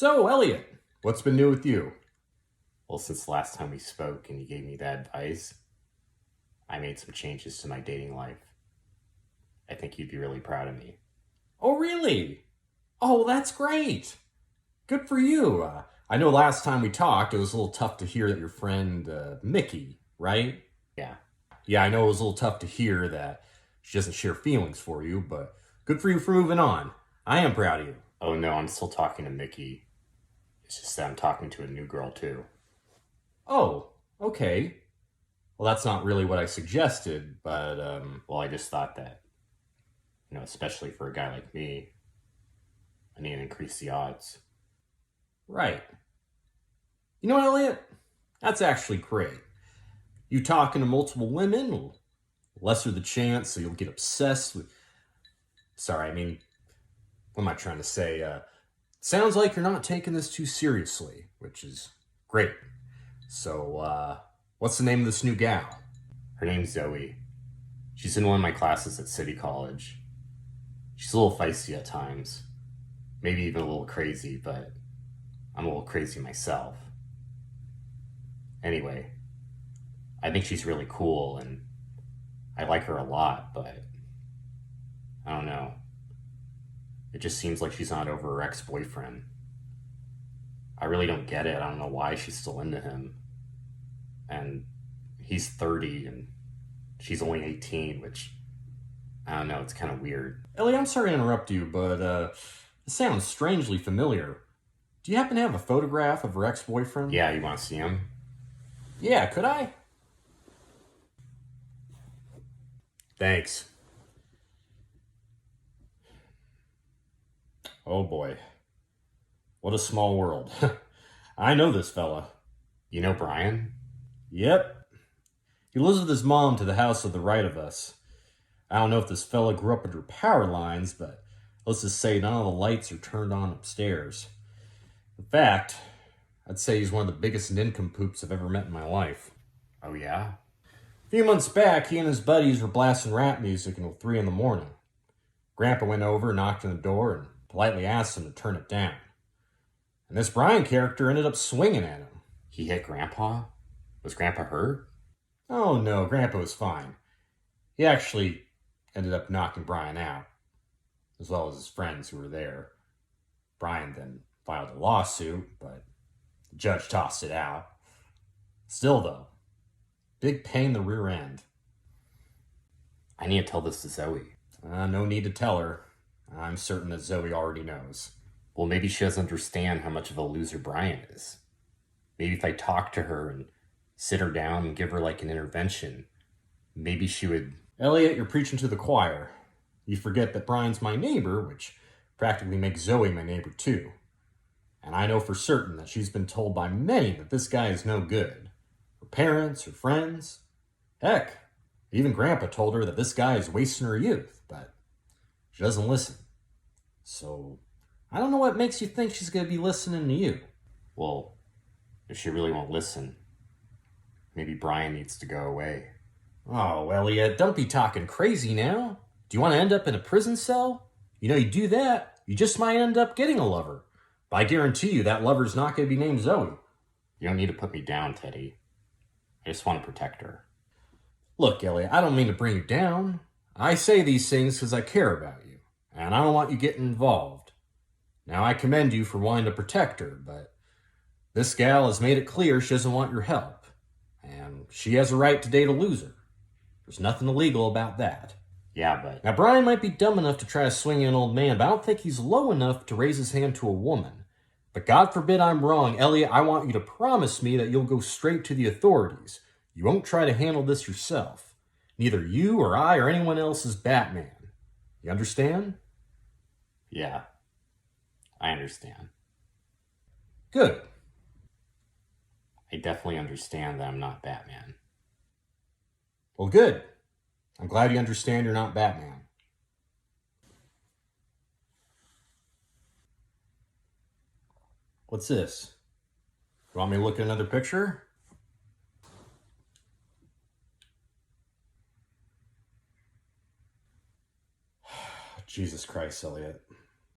So, Elliot, what's been new with you? Well, since the last time we spoke and you gave me that advice, I made some changes to my dating life. I think you'd be really proud of me. Oh, really? Oh, that's great. Good for you. I know last time we talked, it was a little tough to hear that your friend, Mickey, right? Yeah. Yeah, I know it was a little tough to hear that she doesn't share feelings for you, but good for you for moving on. I am proud of you. Oh no, I'm still talking to Mickey. It's just that I'm talking to a new girl too. Oh, okay. Well, that's not really what I suggested, but, Well, I just thought that, especially for a guy like me, I need to increase the odds. right. You know what, Elliot? That's actually great. You talking to multiple women will lesser the chance that you'll get obsessed with. Sorry, I mean, what am I trying to say? Sounds like you're not taking this too seriously, which is great. So, what's the name of this new gal? Her name's Zoe. She's in one of my classes at City College. She's a little feisty at times, maybe even a little crazy, but I'm a little crazy myself. Anyway, I think she's really cool and I like her a lot, but I don't know. It just seems like she's not over her ex-boyfriend. I really don't get it. I don't know why she's still into him. And he's 30 and she's only 18, which, I don't know, it's kind of weird. Ellie, I'm sorry to interrupt you, but this sounds strangely familiar. Do you happen to have a photograph of her ex-boyfriend? Yeah, you want to see him? Yeah, could I? Thanks. Oh boy. What a small world. I know this fella. You know Brian? Yep. He lives with his mom to the house to the right of us. I don't know if this fella grew up under power lines, but let's just say none of the lights are turned on upstairs. In fact, I'd say he's one of the biggest nincompoops I've ever met in my life. Oh yeah? A few months back, he and his buddies were blasting rap music until 3 in the morning. Grandpa went over, knocked on the door, and politely asked him to turn it down. And this Brian character ended up swinging at him. He hit Grandpa? Was Grandpa hurt? Oh no, Grandpa was fine. He actually ended up knocking Brian out, as well as his friends who were there. Brian then filed a lawsuit, but the judge tossed it out. Still, though, big pain in the rear end. I need to tell this to Zoe. No need to tell her. I'm certain that Zoe already knows. Well, maybe she doesn't understand how much of a loser Brian is. Maybe if I talk to her and sit her down and give her like an intervention, maybe she would. Elliot, you're preaching to the choir. You forget that Brian's my neighbor, which practically makes Zoe my neighbor too. And I know for certain that she's been told by many that this guy is no good. Her parents, her friends. Heck, even Grandpa told her that this guy is wasting her youth, but she doesn't listen. So, I don't know what makes you think she's going to be listening to you. Well, if she really won't listen, maybe Brian needs to go away. Oh, Elliot, don't be talking crazy now. Do you want to end up in a prison cell? You know, you do that, you just might end up getting a lover. But I guarantee you that lover's not going to be named Zoe. You don't need to put me down, Teddy. I just want to protect her. Look, Elliot, I don't mean to bring you down. I say these things because I care about you, and I don't want you getting involved. Now, I commend you for wanting to protect her, but this gal has made it clear she doesn't want your help, and she has a right to date a loser. There's nothing illegal about that. Yeah, but Now, Brian might be dumb enough to try to swing an old man, but I don't think he's low enough to raise his hand to a woman. But God forbid I'm wrong, Elliot, I want you to promise me that you'll go straight to the authorities. You won't try to handle this yourself. Neither you or I or anyone else is Batman. You understand? yeah, I understand. Good. I definitely understand that I'm not Batman. Well, good. I'm glad you understand you're not Batman. What's this? You want me to look at another picture? Jesus Christ, Elliot.